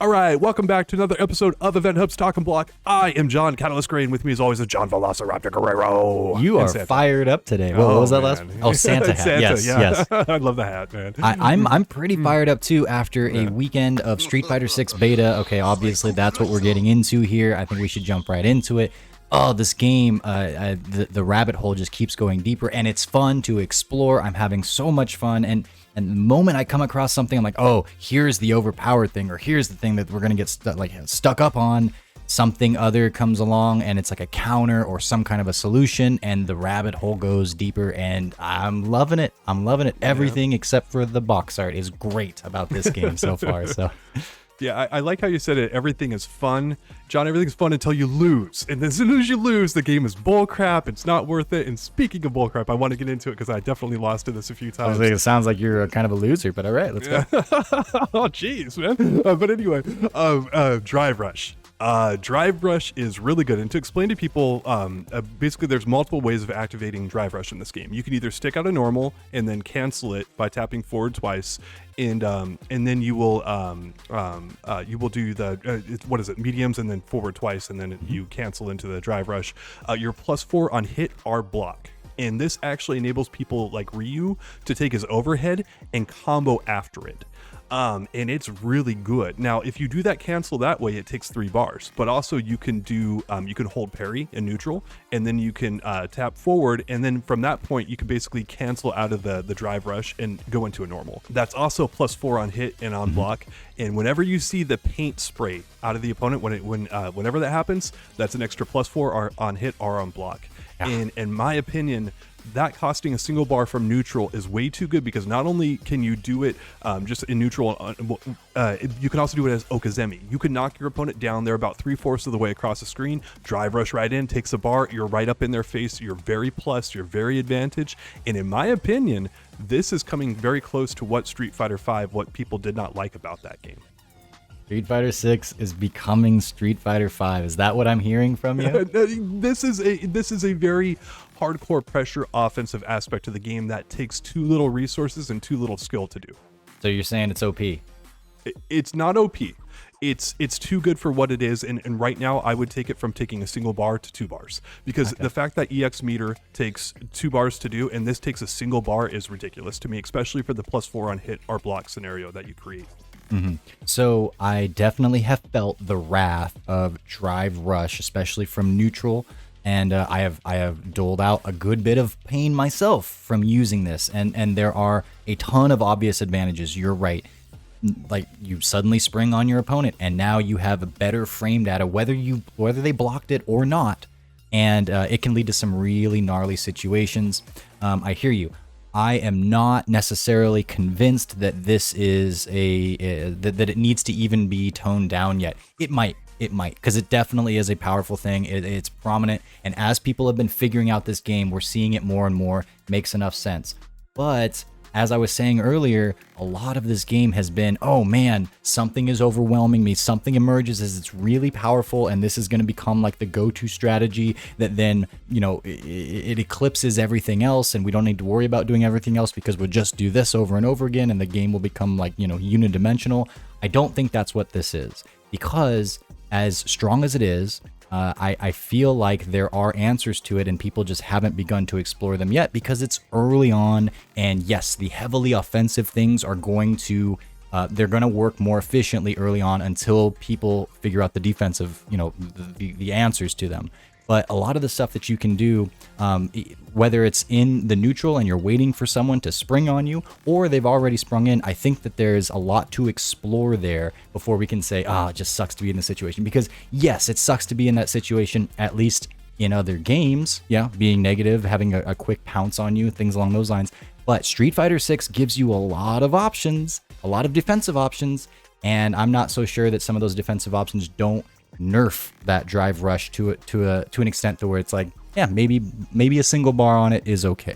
All right, welcome back to another episode of EventHubs Talking Block. I am John Catalyst Gray, and with me as always is John Velociraptor Guerrero. You are fired up today. What was that man. last one? Oh, Santa hat. Santa, yes, yeah. yes. I love the hat, man. I'm pretty fired up too after a weekend of Street Fighter 6 beta. Okay, obviously that's what we're getting into here. I think we should jump right into it. Oh, this game, the rabbit hole just keeps going deeper, and it's fun to explore. I'm having so much fun, and the moment I come across something, I'm like, oh, here's the overpowered thing, or here's the thing that we're gonna get stuck up on. Something other comes along, and it's like a counter or some kind of a solution, and the rabbit hole goes deeper, and I'm loving it. I'm loving it. Everything except for the box art is great about this game so far. So. Yeah, I like how you said it. Everything is fun. John, everything's fun until you lose. And as soon as you lose, the game is bullcrap. It's not worth it. And speaking of bullcrap, I want to get into it because I definitely lost to this a few times. It sounds like you're kind of a loser, but all right, let's go. Oh, jeez, man. But anyway, Drive Rush. Drive Rush is really good. And to explain to people, basically there's multiple ways of activating Drive Rush in this game. You can either stick out a normal and then cancel it by tapping forward twice. And then you will do the mediums and then forward twice, and then you cancel into the Drive Rush. Your +4 on hit or block, and this actually enables people like Ryu to take his overhead and combo after it. And it's really good. Now, if you do that cancel that way, it takes 3 bars, but also you can do, you can hold parry in neutral, and then you can tap forward. And then from that point, you can basically cancel out of the Drive Rush and go into a normal. That's also +4 on hit and on block. And whenever you see the paint spray out of the opponent, whenever that happens, that's an extra +4 on hit or on block. Yeah. And in my opinion, that costing a single bar from neutral is way too good, because not only can you do it just in neutral, you can also do it as Okazemi. You can knock your opponent down. They're about 3/4 of the way across the screen. Drive Rush right in, takes a bar. You're right up in their face. You're very plus. You're very advantage. And in my opinion, this is coming very close to what Street Fighter V, what people did not like about that game. Street Fighter 6 is becoming Street Fighter 5. Is that what I'm hearing from you? This is a very hardcore pressure offensive aspect to the game that takes too little resources and too little skill to do. So you're saying it's OP? It's not OP. It's too good for what it is, and right now I would take it from taking a single bar to 2 bars, because the fact that EX meter takes 2 bars to do and this takes a single bar is ridiculous to me, especially for the +4 on hit or block scenario that you create. So I definitely have felt the wrath of Drive Rush, especially from neutral, and I have doled out a good bit of pain myself from using this, and there are a ton of obvious advantages. You're right. Like, you suddenly spring on your opponent, and now you have a better frame data, whether they blocked it or not, and it can lead to some really gnarly situations. I hear you. I am not necessarily convinced that this is that it needs to even be toned down yet. It might, because it definitely is a powerful thing. It's prominent, and as people have been figuring out this game, we're seeing it more and more. It makes enough sense. But as I was saying earlier, a lot of this game has been, oh man, something is overwhelming me. Something emerges as it's really powerful, and this is going to become like the go-to strategy that then, it eclipses everything else, and we don't need to worry about doing everything else because we'll just do this over and over again, and the game will become like, unidimensional. I don't think that's what this is, because as strong as it is, I feel like there are answers to it, and people just haven't begun to explore them yet because it's early on. And yes, the heavily offensive things are going to they're going to work more efficiently early on until people figure out the defensive, the answers to them. But a lot of the stuff that you can do, whether it's in the neutral and you're waiting for someone to spring on you, or they've already sprung in, I think that there's a lot to explore there before we can say, it just sucks to be in the situation. Because yes, it sucks to be in that situation, at least in other games. Yeah, being negative, having a quick pounce on you, things along those lines. But Street Fighter 6 gives you a lot of options, a lot of defensive options, and I'm not so sure that some of those defensive options don't nerf that Drive Rush to an extent to where it's like, yeah, maybe a single bar on it is okay.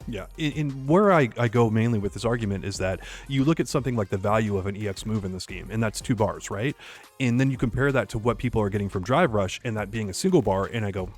Yeah, and where I go mainly with this argument is that you look at something like the value of an EX move in this game, and that's 2 bars, right? And then you compare that to what people are getting from Drive Rush, and that being a single bar, and I go,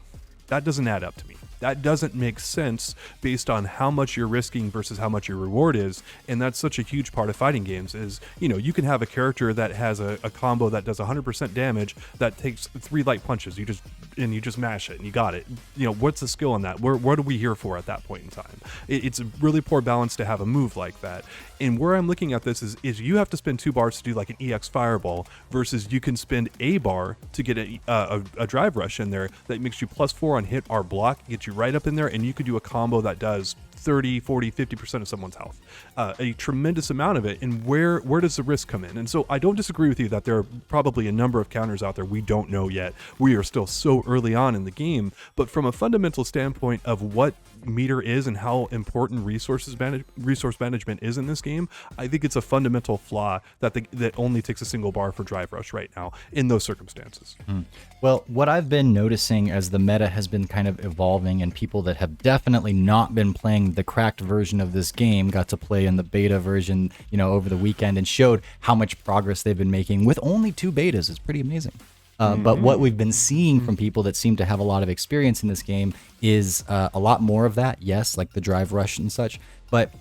that doesn't add up to me. That doesn't make sense based on how much you're risking versus how much your reward is. And that's such a huge part of fighting games is, you can have a character that has a combo that does 100% damage that takes 3 light punches. You just mash it and you got it. What's the skill in that? What are we here for at that point in time? It's a really poor balance to have a move like that. And where I'm looking at this is you have to spend 2 bars to do like an EX fireball versus you can spend a bar to get a drive rush in there that makes you +4 on hit or block, get you right up in there, and you could do a combo that does 30, 40, 50% of someone's health, a tremendous amount of it. And where does the risk come in? And so I don't disagree with you that there are probably a number of counters out there we don't know yet. We are still so early on in the game, but from a fundamental standpoint of what meter is and how important resource management is in this game, I think it's a fundamental flaw that only takes a single bar for drive rush right now in those circumstances. Well, what I've been noticing as the meta has been kind of evolving and people that have definitely not been playing the cracked version of this game got to play in the beta version, over the weekend and showed how much progress they've been making with only 2 betas. It's pretty amazing. But what we've been seeing from people that seem to have a lot of experience in this game is a lot more of that, yes, like the drive rush and such. But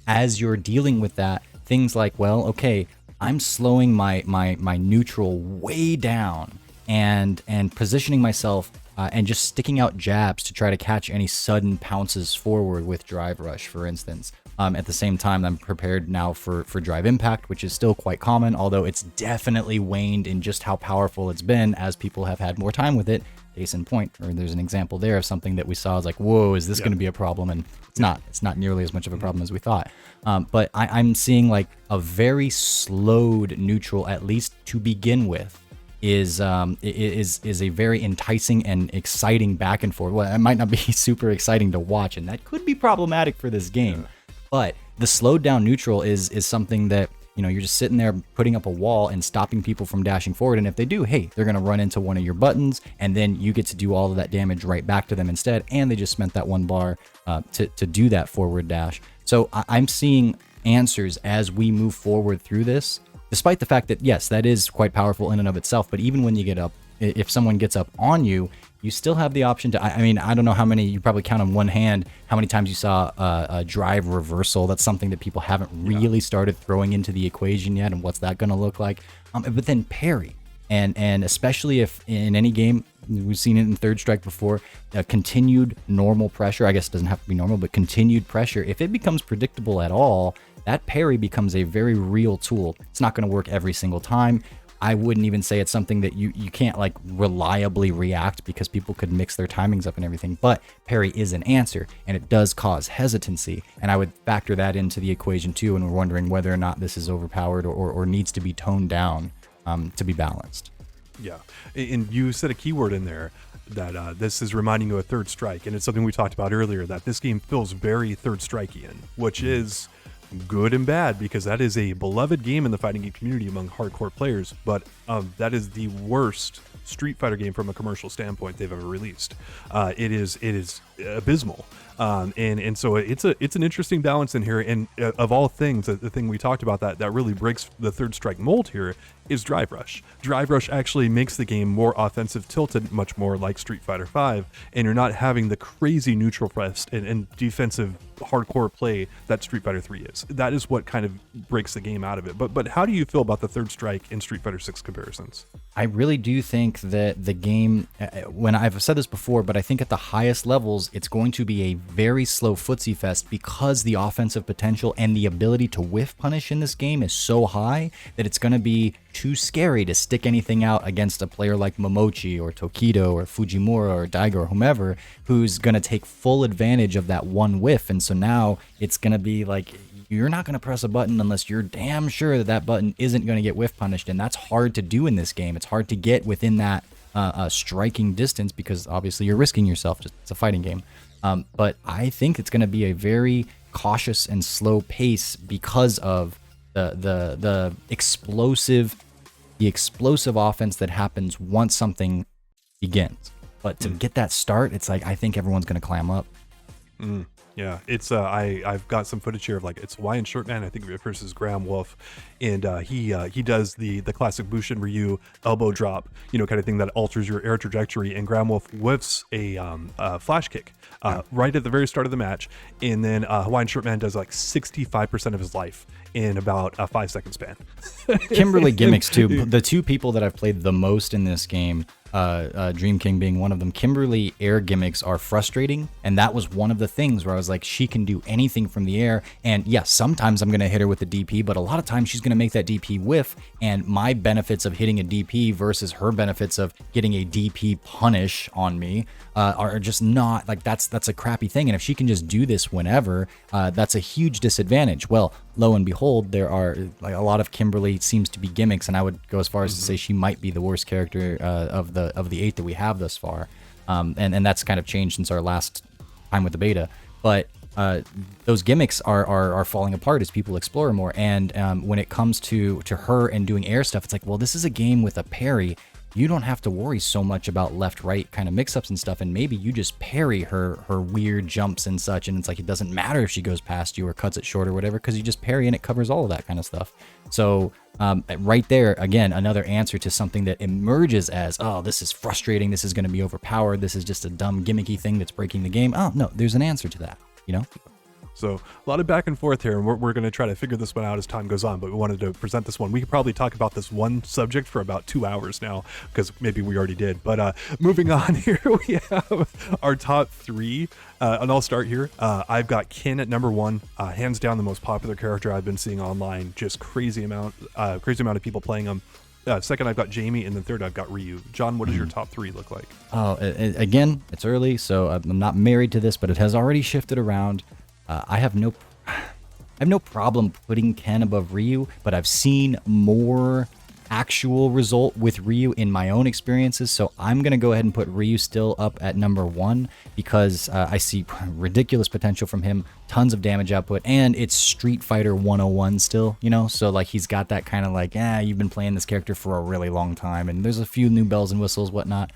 as you're dealing with that, things like, well, okay, I'm slowing my neutral way down and positioning myself and just sticking out jabs to try to catch any sudden pounces forward with drive rush, for instance. At the same time, I'm prepared now for drive impact, which is still quite common, although it's definitely waned in just how powerful it's been as people have had more time with it. Case in point, or there's an example there of something that we saw as like, whoa, is this going to be a problem? And it's not nearly as much of a problem as we thought. But I'm seeing like a very slowed neutral, at least to begin with, is a very enticing and exciting back and forth. Well, it might not be super exciting to watch, and that could be problematic for this game. But the slowed down neutral is something that, you're just sitting there putting up a wall and stopping people from dashing forward. And if they do, hey, they're going to run into one of your buttons, and then you get to do all of that damage right back to them instead. And they just spent that 1 bar to do that forward dash. So I'm seeing answers as we move forward through this, despite the fact that, yes, that is quite powerful in and of itself. But even when you get up, if someone gets up on you, you still have the option to, I don't know how many, you probably count on one hand how many times you saw a drive reversal. That's something that people haven't really started throwing into the equation yet, and what's that going to look like. But then parry, and especially if in any game, we've seen it in Third Strike before, continued normal pressure, I guess it doesn't have to be normal, but continued pressure, if it becomes predictable at all, that parry becomes a very real tool. It's not going to work every single time. I wouldn't even say it's something that you can't like reliably react because people could mix their timings up and everything, but parry is an answer, and it does cause hesitancy, and I would factor that into the equation too, and we're wondering whether or not this is overpowered or needs to be toned down to be balanced. Yeah, and you said a keyword in there that this is reminding you of Third Strike, and it's something we talked about earlier, that this game feels very Third Strikeian, which is good and bad, because that is a beloved game in the fighting game community among hardcore players, but that is the worst Street Fighter game from a commercial standpoint they've ever released. It is abysmal, and so it's an interesting balance in here. And of all things, the thing we talked about that really breaks the Third Strike mold here is drive rush. Drive rush actually makes the game more offensive tilted, much more like Street Fighter V, and you're not having the crazy neutral press and defensive hardcore play that Street Fighter 3 is. That is what kind of breaks the game out of it. But how do you feel about the Third Strike and Street Fighter 6 comparisons? I really do think that the game, when I've said this before, but I think at the highest levels, it's going to be a very slow footsie fest because the offensive potential and the ability to whiff punish in this game is so high that it's going to be too scary to stick anything out against a player like Momochi or Tokido or Fujimura or Daigo or whomever, who's going to take full advantage of that one whiff. And so now it's going to be like, you're not going to press a button unless you're damn sure that that button isn't going to get whiff punished. And that's hard to do in this game. It's hard to get within that striking distance because obviously you're risking yourself. It's a fighting game. But I think it's going to be a very cautious and slow pace because of the explosive offense that happens once something begins. But to get that start, it's like I think everyone's going to clam up. Yeah, it's I've got some footage here of like it's Hawaiian Shirt Man, I think versus Graham Wolf, and he does the classic Bushin Ryu elbow drop, kind of thing that alters your air trajectory, and Graham Wolf whiffs a flash kick right at the very start of the match, and then Hawaiian Shirt Man does like 65% of his life in about a 5-second span. Kimberly gimmicks too. The two people that I've played the most in this game, Dream King being one of them, Kimberly air gimmicks are frustrating, and that was one of the things where I was like, she can do anything from the air, and yes, sometimes I'm going to hit her with the DP, but a lot of times she's going to make that DP whiff, and my benefits of hitting a DP versus her benefits of getting a DP punish on me are just not, like, that's a crappy thing, and if she can just do this whenever, that's a huge disadvantage. Well, lo and behold, there are like a lot of Kimberly seems to be gimmicks, and I would go as far as to say she might be the worst character of the 8 that we have thus far, and that's kind of changed since our last time with the beta. But those gimmicks are falling apart as people explore more, and when it comes to her and doing air stuff, it's like, well, this is a game with a parry. You don't have to worry so much about left-right kind of mix-ups and stuff, and maybe you just parry her weird jumps and such, and it's like it doesn't matter if she goes past you or cuts it short or whatever, because you just parry and it covers all of that kind of stuff. So right there, again, another answer to something that emerges as, oh, this is frustrating, this is going to be overpowered, this is just a dumb gimmicky thing that's breaking the game. Oh, no, there's an answer to that, So a lot of back and forth here, and we're going to try to figure this one out as time goes on, but we wanted to present this one. We could probably talk about this one subject for about 2 hours now, because maybe we already did. But moving on here, we have our top 3, and I'll start here. I've got Ken at number 1, hands down the most popular character I've been seeing online, just crazy amount of people playing him. Second, I've got Jamie, and then third, I've got Ryu. John, what does your top 3 look like? Oh, again, it's early, so I'm not married to this, but it has already shifted around. I have no problem putting Ken above Ryu, but I've seen more actual result with Ryu in my own experiences, so I'm going to go ahead and put Ryu still up at number 1 because I see ridiculous potential from him, tons of damage output, and it's Street Fighter 101 still, so like he's got that kind of like, you've been playing this character for a really long time, and there's a few new bells and whistles, whatnot.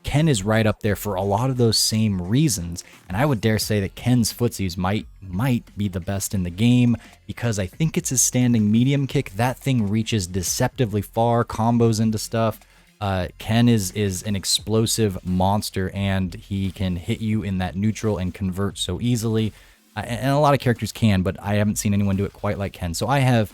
Ken is right up there for a lot of those same reasons, and I would dare say that Ken's footsies might be the best in the game because I think it's his standing medium kick. That thing reaches deceptively far, combos into stuff. Ken is an explosive monster, and he can hit you in that neutral and convert so easily. And a lot of characters can, but I haven't seen anyone do it quite like Ken. So I have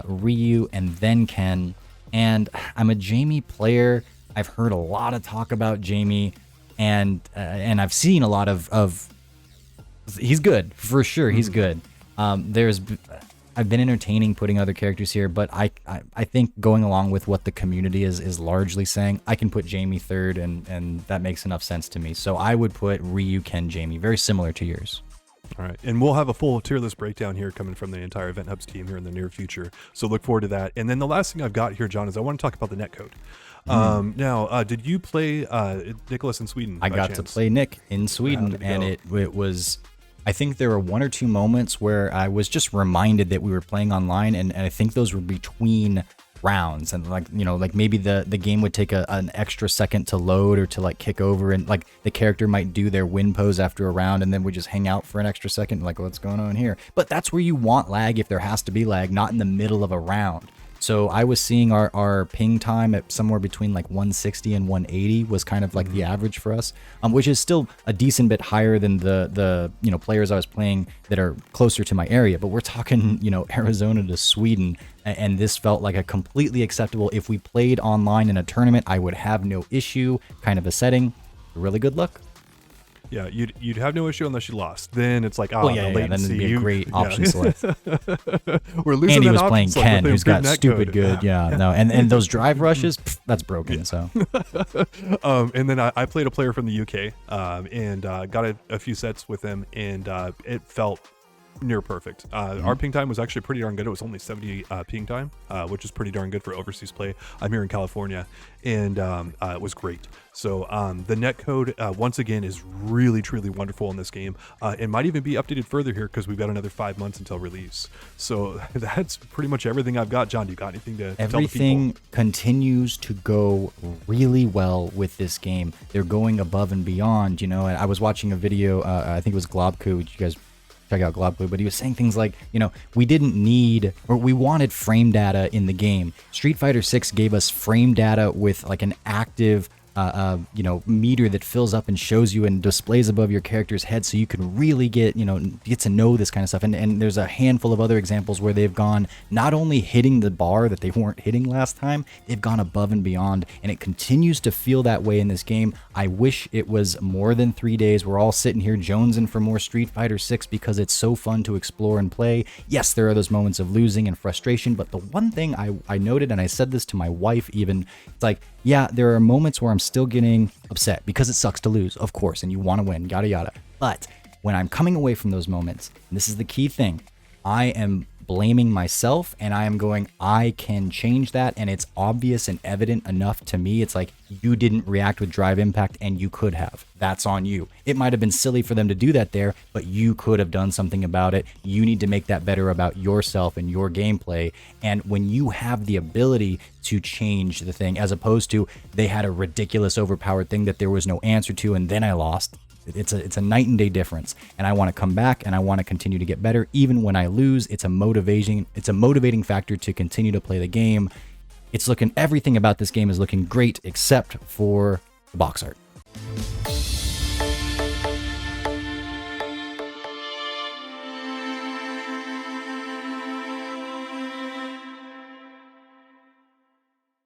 Ryu and then Ken, and I'm a Jamie player. I've heard a lot of talk about Jamie, and I've seen a lot of he's good for sure. He's good. I've been entertaining putting other characters here, but I think going along with what the community is largely saying, I can put Jamie third, and that makes enough sense to me. So I would put Ryu, Ken, Jamie, very similar to yours. All right, and we'll have a full tier list breakdown here coming from the entire EventHubs team here in the near future. So look forward to that. And then the last thing I've got here, John, is I want to talk about the netcode. Now, did you play Nicholas in Sweden? I got to play Nick in Sweden, and it was. I think there were 1 or 2 moments where I was just reminded that we were playing online, and I think those were between rounds, and like maybe the game would take an extra second to load or to like kick over, and like the character might do their win pose after a round, and then we just hang out for an extra second, like what's going on here? But that's where you want lag, if there has to be lag, not in the middle of a round. So I was seeing our ping time at somewhere between like 160 and 180 was kind of like the average for us, which is still a decent bit higher than the players I was playing that are closer to my area. But we're talking Arizona to Sweden, and this felt like a completely acceptable. If we played online in a tournament, I would have no issue. Kind of a setting. Really good luck. Yeah, you'd have no issue unless you lost. Then it's like, the latency. Then it'd be a great option select. We're losing. And he that was option playing select Ken, with who's got netcode. stupid good. Yeah, no, and those drive rushes, that's broken. So, and then I played a player from the UK, and got a few sets with him, and it felt near perfect. Our ping time was actually pretty darn good. It was only 70 ping time, which is pretty darn good for overseas play. I'm here in California, and it was great. So the netcode, once again, is really, truly wonderful in this game. It might even be updated further here because we've got another 5 months until release. So that's pretty much everything I've got. John, do you got anything to tell the people? Everything continues to go really well with this game. They're going above and beyond. I was watching a video, I think it was Globku, which you guys check out Globglue, but he was saying things like, we didn't need, or we wanted frame data in the game. Street Fighter 6 gave us frame data with like an active meter that fills up and shows you and displays above your character's head, so you can really get to know this kind of stuff. And there's a handful of other examples where they've gone not only hitting the bar that they weren't hitting last time, they've gone above and beyond, and it continues to feel that way in this game. I wish it was more than 3 days. We're all sitting here jonesing for more Street Fighter 6 because it's so fun to explore and play. Yes, there are those moments of losing and frustration, but the one thing I noted, and I said this to my wife even, it's like, yeah, there are moments where I'm still getting upset because it sucks to lose, of course, and you want to win, yada yada. But when I'm coming away from those moments, and this is the key thing, I am blaming myself, and I am going, I can change that, and it's obvious and evident enough to me. It's like, you didn't react with drive impact, and you could have. That's on you. It might have been silly for them to do that there, but you could have done something about it. You need to make that better about yourself and your gameplay. And when you have the ability to change the thing, as opposed to they had a ridiculous overpowered thing that there was no answer to, and then I lost. It's a night and day difference, and I want to come back and I want to continue to get better. Even when I lose, it's a motivating factor to continue to play the game. Everything about this game is looking great except for the box art.